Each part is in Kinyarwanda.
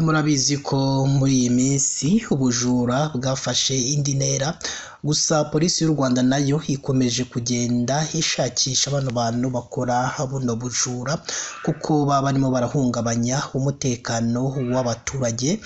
Murabizi ko muri iyi minsi ubujura bwafashe indi ntera, gusa polisi y'u Rwanda nayo ikomeje kugenda ishakisha bano bantu bakora buno bujura, kuko baba barimo barahungabanya umutekano w'abaturage.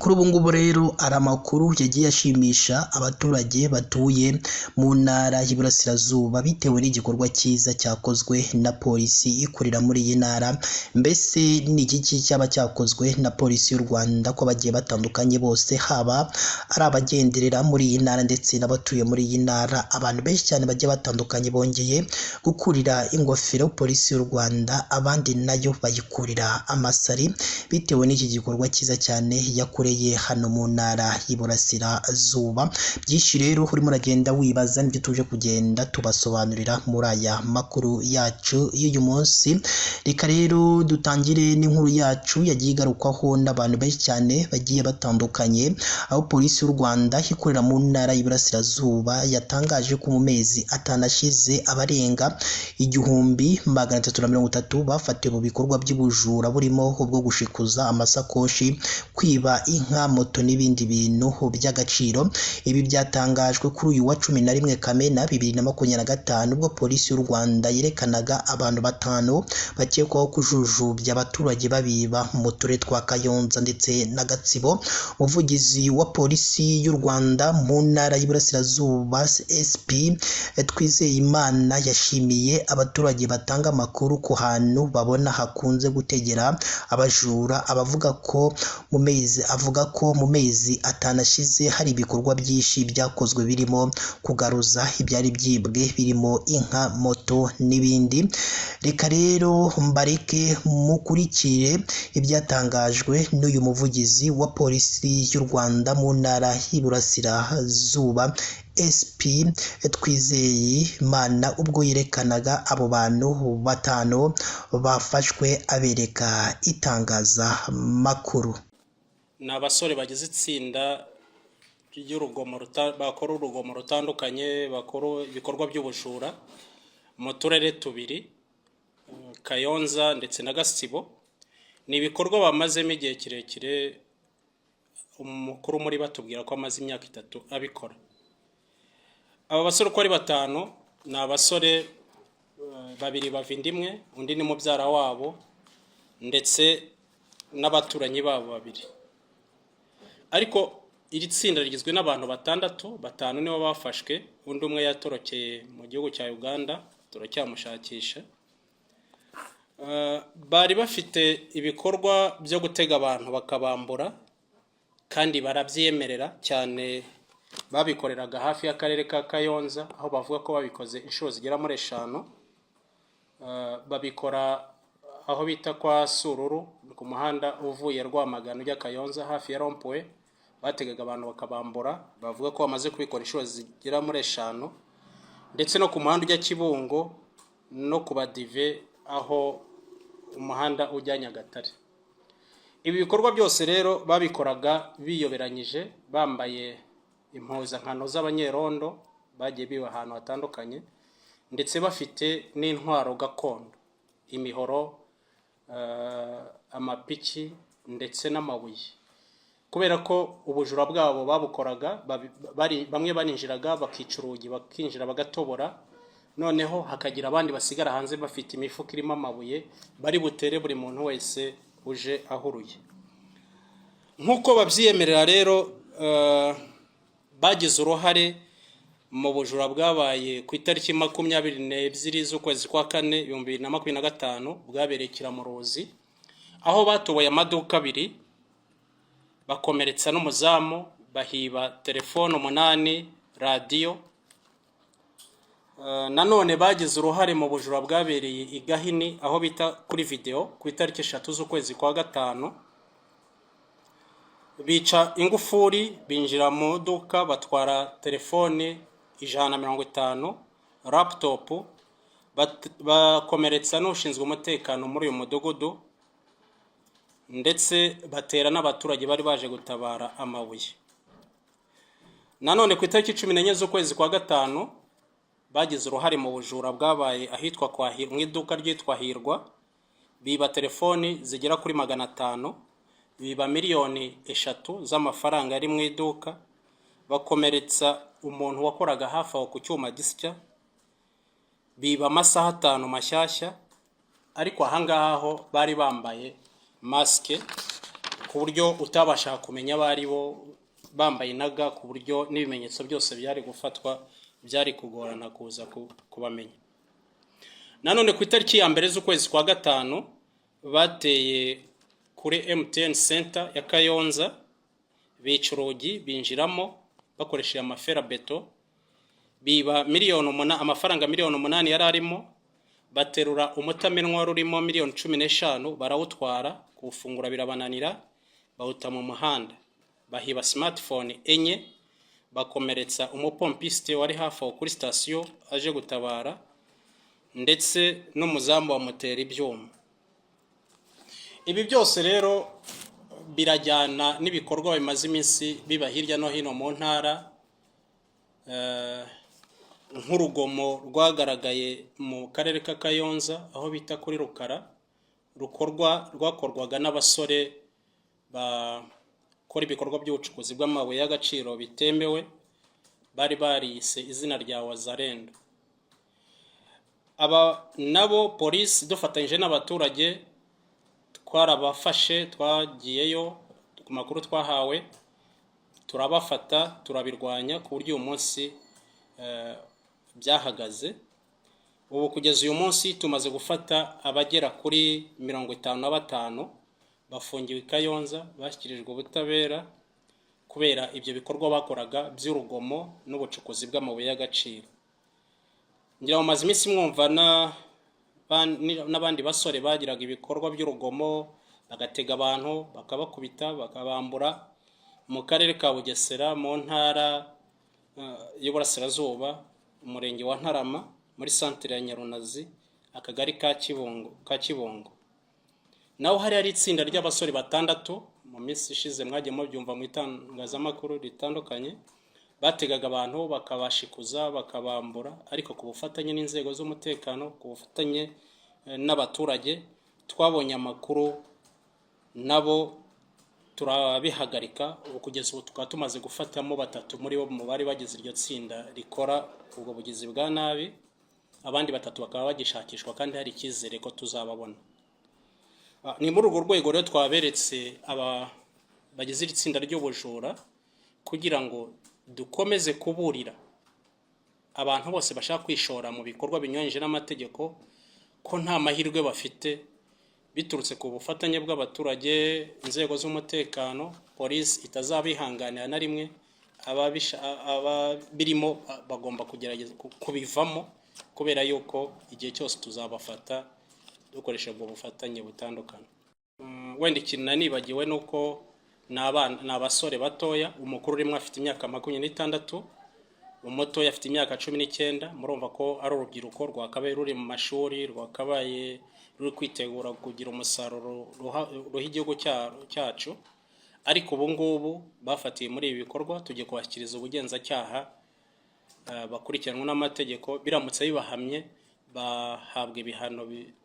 Kuri ubu ngubu rero ari amakuru yagiye ashimisha abaturage batuye mu ntara y'Iburasirazuba bitewe n'igikorwa cyiza cyakozwe na polisi ikorera muri iyi ntara. Mbese ni iki cyaba cyakozwe na polisi y'u Rwanda ko bagiye batandukanye bose, haba ari abagenderera muri iyi ntara ndetse n'abatuye muri iyi ntara. Abantu benshi cyane bagiye batandukanye bongeye gukurira ingofero polisi y'u Rwanda, abandi nayo bayikurira amasari bitewe n'iki gikorwa cyiza cyane yakoreye hano mu ntara y'Iburasirazuba. Byinshi rero urimo uragenda wibaza nibyo tuje kugenda tubasobanurira muri aya makuru yacu y'uyu munsi. Reka rero dutangire n'inkuru yacu yagiye igarukwaho n'abantu benshi cyane bagiye batandukanye, aho polisi y'u Rwanda ikorera mu ntara y'Iburasirazuba yatangaje ko mu mezi atanashize abarenga 1330 bafatiwe mu bikorwa by'ubujura burimo ubwo gushikuza amasakoshi, kwiba inka, moto n'ibindi bintu by'agaciro. Ibi byatangajwe kuri uyu wa 11 Kamena 2025 ubwo polisi y'u Rwanda yerekanaga abantu 5 bakekwaho kujujubya abaturage babiba mu turere twa Kayonza ndetse na Gatsibo. Umuvugizi wa polisi y'u Rwanda mu ntara y'Iburasirazuba SP Twizeyimana yashimiye abaturage batanga amakuru ku hantu babona hakunze gutegera abajura, avuga ko mu mezi atanashize hari ibikorwa byinshi byakozwe birimo kugaruza ibyari byibwe birimo inka, moto n'ibindi. Reka rero mbareke mukurikire ibyatangajwe n'uyu muvugizi wa polisi y'u Rwanda mu ntara y'Iburasirazuba SP Twizeyimana ubwo yerekanaga abo bantu 5 bafashwe abereka itangazamakuru. Ni abasore bagize itsinda bakora urugomo rutandukanye, bakora ibikorwa by'ubujura mu turere tubiri, Kayonza ndetse na Gatsibo. Ni ibikorwa bamazemo igihe kirekire, umukuru muri batubwira ko amaze imyaka 3 abikora. Aba basore uko ari 5 ni abasore 2 bavindimwe, undi ni mubyara wabo ndetse n'abaturanyi babo 2. Ariko iri tsinda rigizwe n'abantu 6, 5 nibo bafashwe, undi umwe yatorokeye mu gihugu cya Uganda turacyamushakisha. Bari bafite ibikorwa byo gutega abantu bakabambura, kandi barabyemerera cyane. Babikoreraga hafi y'akarere ka Kayonza, aho bavuga ko babikoze inshuro zigera muri 5. Babikora aho bita kwa Sururu ku muhanda uvuye Rwamagana ujya Kayonza hafi ya Rompoe. Bategaga abantu bakabambura, bavuga ko bamaze kubikora inshuro zigera muri 5, ndetse no ku muhanda ujya Kibungo no ku Badive aho umuhanda ujya Nyagatare. Ibi bikorwa byose rero babikoraga biyoberanyije, bambaye impuzankano z'abanyerondo, bagiye biba ahantu hatandukanye, ndetse bafite n'intwaro gakondo, imihoro, amapiki ndetse n'amabuye. Kubera ko ubujura bwabo babukoraga bamwe baninjiraga bakica urugi, bakinjira bagatobora, noneho hakagira abandi basigara hanze bafite imifuka irimo amabuye bari butere buri muntu wese uje ahuruye. Nk'uko babyiyemerera rero, bagize uruhare mu bujura bwabaye ku itariki 22 z'ukwezi kwa 4 2025 bwabereye Kiramuruzi, aho batoboye amaduka 2, bakomeretsa n'umuzamu, bahiba telefone 8, radio. Nanone bagize uruhare mu bujura bwabereye i Gahini, aho bita kuri video, ku itariki 3 z'ukwezi kwa 5. Bica ingufuri, binjira mu duka, batwara telefone 150, laptop, bakomeretsa n'ushinzwe umutekano muri uyu mudugudu, ndetse batera n'abaturage bari baje gutabara amabuye. Nanone ku itariki 14 z'ukwezi kwa 5 bagize uruhare mu bujura bwabaye ahitwa mu iduka ryitwa Hirwa, biba telefoni zigera kuri 500, biba miliyoni 3 z'amafaranga ari mu iduka, bakomeretsa umuntu wakoraga hafi aho ku cyuma gisya, biba amasaha 5 mashyashya, ariko ahangaha ho bari bambaye maske ku buryo utabasha kumenya bari bo, bambaye naga ku buryo n'ibimenyetso byose byari gufatwa byari kugorana kuza kubamenya. Nanone ku itariki ya mbere z'ukwezi kwa gatanu bateye kuri MTN Center ya Kayonza, bica urugi binjiramo bakoresheje amafera beto, biba amafaranga miliyoni 8 yari arimo, baterura umutamenwa rurimo miliyoni 15 barawutwara, kuwufungura birabananira, bawuta mu muhanda, bahiba smartphone 4, bakomeretsa umupompiste wari hafi aho kuri station aje gutabara, ndetse n'umuzamu wa moteri ibyuma. Ibi byose rero birajyana n'ibikorwa bimaze iminsi biba hirya no hino mu ntara, nk'urugomo rwagaragaye mu karere ka Kayonza aho bita kuri Rukara, rwakorwaga n'abasore bakora ibikorwa by'ubucukuzi bw'amabuye y'agaciro bitemewe, bari barise izina rya Wazalendo. Aba nabo polisi dufatanyije n'abaturage twarabafashe, twagiyeyo ku makuru twahawe, turabafata turabirwanya ku buryo uyu munsi byahagaze. Ubu kugeza uyu munsi tumaze gufata abagera kuri 55 bafungiwe Kayonza, bashyikirijwe ubutabera kubera ibyo bikorwa bakoraga by'urugomo n'ubucukuzi bw'amabuye y'agaciro. Ngira mu iminsi mwumva n'abandi basore bagiraga ibikorwa by'urugomo, bagatega abantu bakabakubita bakabambura mu karere ka Bugesera, mu ntara y'Uburasirazuba, umurenge wa Ntarama, muri centre ya Nyarunazi, akagari ka Kibungo. Naho hari itsinda ry'abasore 6 mu minsi ishize mwagiye mubyumva mu itangazamakuru ritandukanye, bategaga abantu bakabashikuza bakabambura, ariko ku bufatanye n'inzego z'umutekano, ku bufatanye n'abaturage, twabonye amakuru nabo turabihagarika. Ubu kugeza ubu tukaba tumaze gufatamo 3 muri bo mu bari bagize iryo tsinda rikora ubwo bugizi bwa nabi, abandi 3 bakaba bagishakishwa kandi hari icyizere ko tuzababona. Ni muri urwo rwego rero twaberetse bagize itsinda ry'ubujura kugira ngo dukomeze kuburira abantu bose bashaka kwishora mu bikorwa binyuranyije n'amategeko ko nta mahirwe bafite, biturutse ku bufatanye bw'abaturage, inzego z'umutekano, polisi itazabihanganira na rimwe, birimo bagomba kugerageza kubivamo, kubera yuko igihe cyose tuzabafata dukoresha ubwo bufatanye butandukanye. Wenda ikintu nanibagiwe nuko n'abasore batoya, umukuru rimwe afite imyaka 26, umutoya afite imyaka 19. Murumva ko ari urubyiruko rwakabaye ruri mu mashuri, rwakabaye ruri kwitegura kugira umusaruro ruha igihugu cyacu, ariko ubu ngubu bafatiye muri ibi bikorwa, tugiye kubashyikiriza ubugenzacyaha bakurikiranwa n'amategeko. Biramutse bibahamye bahabwa ibihano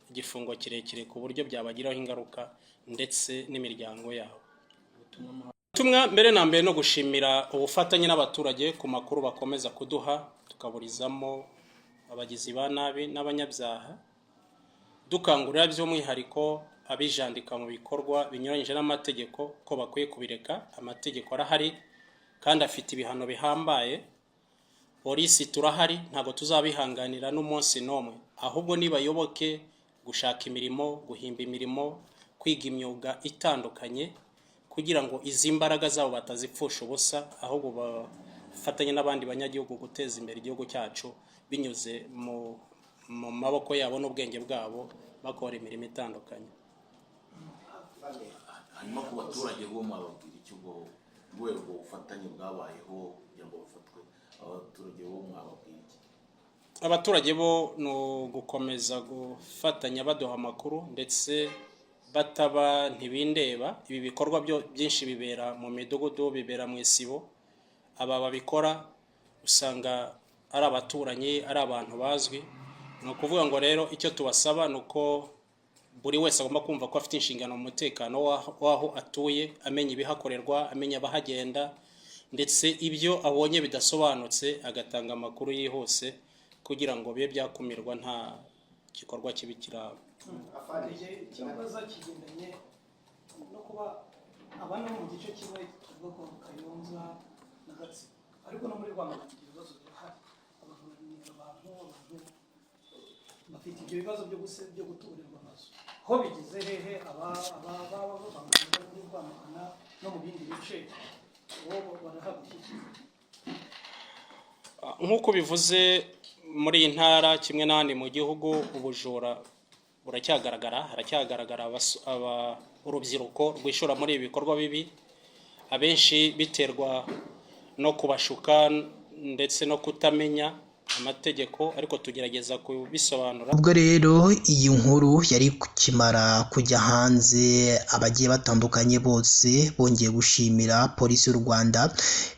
igifungo kirekire ku buryo byabagiraho ingaruka ndetse n'imiryango yabo. Ubutumwa mbere na mbere no gushimira ubufatanye n'abaturage ku makuru bakomeza kuduha, tukaburizamo abagizi ba nabi n'abanyabyaha, dukangurira by'umwihariko abijandika mu bikorwa binyuranyije n'amategeko ko bakwiye kubireka. Amategeko arahari kandi afite ibihano bihambaye. Polisi turahari, ntabwo tuzabihanganira n'umunsi n'umwe, ahubwo nibayoboke gushaka imirimo, guhimba imirimo, kwiga imyuga itandukanye, kugira ngo izi mbaraga zabo batazipfusha ubusa, ahubwo bafatanye n'abandi banyagihugu guteza imbere igihugu cyacu binyuze mu maboko yabo n'ubwenge bwabo, bakora imirimo itandukanye. Hanyuma ku baturage bo mwababwira icyo rwego ubufatanye bwabayeho kugira ngo bafatwe, abaturage bo mwababwira iki? Abaturage bo no gukomeza gufatanya baduha amakuru, ndetse bataba ntibindeba. Ibi bikorwa byinshi bibera mu midugudu, bibera mu isibo. Aba babikora usanga ari abaturanyi, ari abantu bazwi. Ni ukuvuga ngo rero icyo tubasaba nuko buri wese agomba kumva ko afite inshingano mu mutekano w'aho atuye, amenya ibihakorerwa, amenya abahagenda, ndetse ibyo abonye bidasobanutse agatanga amakuru yihuse kugira ngo bibe byakumirwa nta gikorwa kibi kiraba. ikibazo kigendanye no kuba abana mu gice kimwe tuvuga ko Kayonza na Gatsibo, ariko no muri Rwanda bafite ibibazo birahari, abantu bafite ibyo bibazo byo guturirwa amazu. Ho bigeze hehe muri Rwanda no mu bindi bice bo barahagukiye? Nk'uko bivuze muri iyi ntara kimwe n'ahandi mu gihugu, ubujura buracyagaragara, haracyagaragara urubyiruko rwishora muri ibi bikorwa bibi, abenshi biterwa no kubashuka ndetse no kutamenya amategeko, ariko tugerageza kubisobanura. Ubwo rero iyi nkuru yari kimara kujya hanze, abagiye batandukanye bose bongeye gushimira polisi y'u Rwanda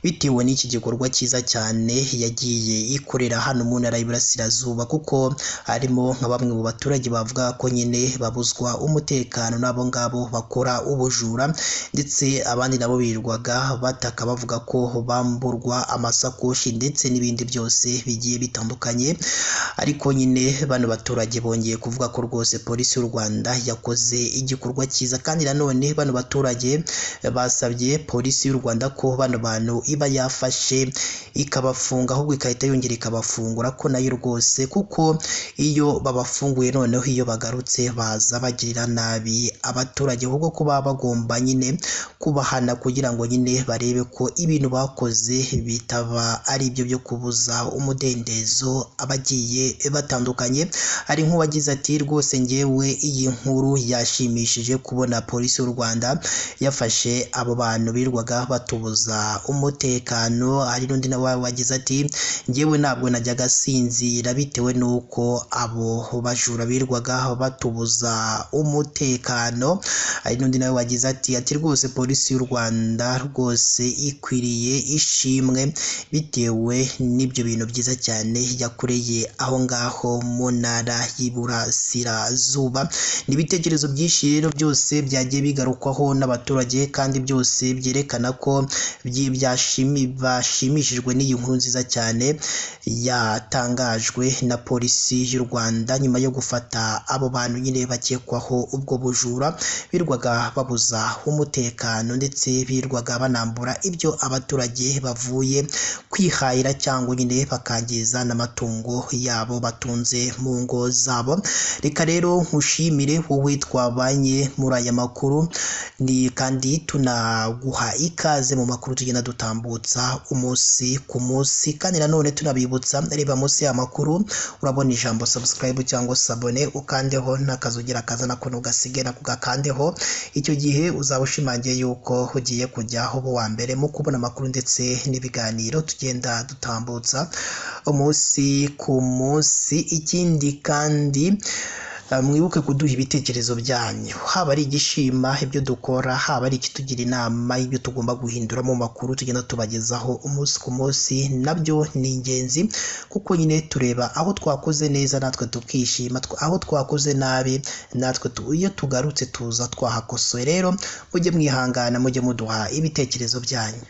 bitewe n'iki gikorwa cyiza cyane yagiye ikorera hano mu ntara y'Iburasirazuba, kuko harimo nka bamwe mu baturage bavuga ko nyine babuzwa umutekano n'abo ngabo bakora ubujura, ndetse abandi nabo birirwaga bataka bavuga ko bamburwa amasakoshi ndetse n'ibindi byose bigiye bitandukanye. Ariko nyine bano baturage bongeye kuvuga ko rwose polisi y'u Rwanda yakoze igikorwa cyiza, kandi nanone bano baturage basabye polisi y'u Rwanda ko bano bantu iba yafashe ikabafunga, ahubwo ikahita yongera ikabafungura ko nayo rwose, kuko iyo babafunguye noneho iyo bagarutse baza bagirira nabi abaturage, ahubwo ko baba bagomba nyine kubahana kugira ngo nyine barebe ko ibintu bakoze bitaba ari ibyo byo kubuza umudendezo abagiye batandukanye. Ari nk'uwagize ati rwose ngewe iyi nkuru yashimishije kubona polisi y'u Rwanda yafashe abo bantu birwaga batubuza umutekano. Hari n'undi nawe wagize ati ngewe ntabwo najyaga sinzira bitewe n'uko abo bajura birwaga batubuza umutekano. Hari n'undi nawe wagize ati rwose polisi y'u Rwanda rwose ikwiriye ishimwe bitewe n'ibyo bintu byiza cyane yakoreye aho ngaho mu ntara y'Iburasirazuba. N'ibitekerezo byinshi rero byose byagiye bigarukwaho n'abaturage, kandi byose byerekana ko bashimishijwe n'iyi nkuru nziza cyane yatangajwe na polisi y'u Rwanda nyuma yo gufata abo bantu nyine bakekwaho ubwo bujura birwaga babuza umutekano, ndetse birwaga banambura ibyo abaturage bavuye kwihahira cyangwa nyine bakangiza n'amatungo yabo batunze mu ngo zabo. Reka rero nkushimire wowe twabanye muri aya makuru, ni kandi tunaguha ikaze mu makuru tugenda dutambutsa umunsi ku munsi, kandi nanone tunabibutsa reba munsi y'amakuru urabona ijambo subscribe cyangwa sabone, ukandeho n'akazugira kaza nako nugasige nako gakandeho. Icyo gihe uzaba ushimangiye yuko ugiye kujyaho wa mbere mu kubona amakuru ndetse n'ibiganiro tugenda dutambutsa umunsi ku munsi. Ikindi kandi mwibuke kuduha ibitekerezo byanyu, haba ari igishima ibyo dukora, haba ari ikitugira inama y'ibyo tugomba guhindura mu makuru tugenda tubagezaho umunsi ku munsi. Nabyo ni ingenzi kuko nyine tureba aho twakoze neza natwe tukishima, aho twakoze nabi natwe iyo tugarutse tuza twahakosoye. Rero mujye mwihangana, mujye muduha ibitekerezo byanyu.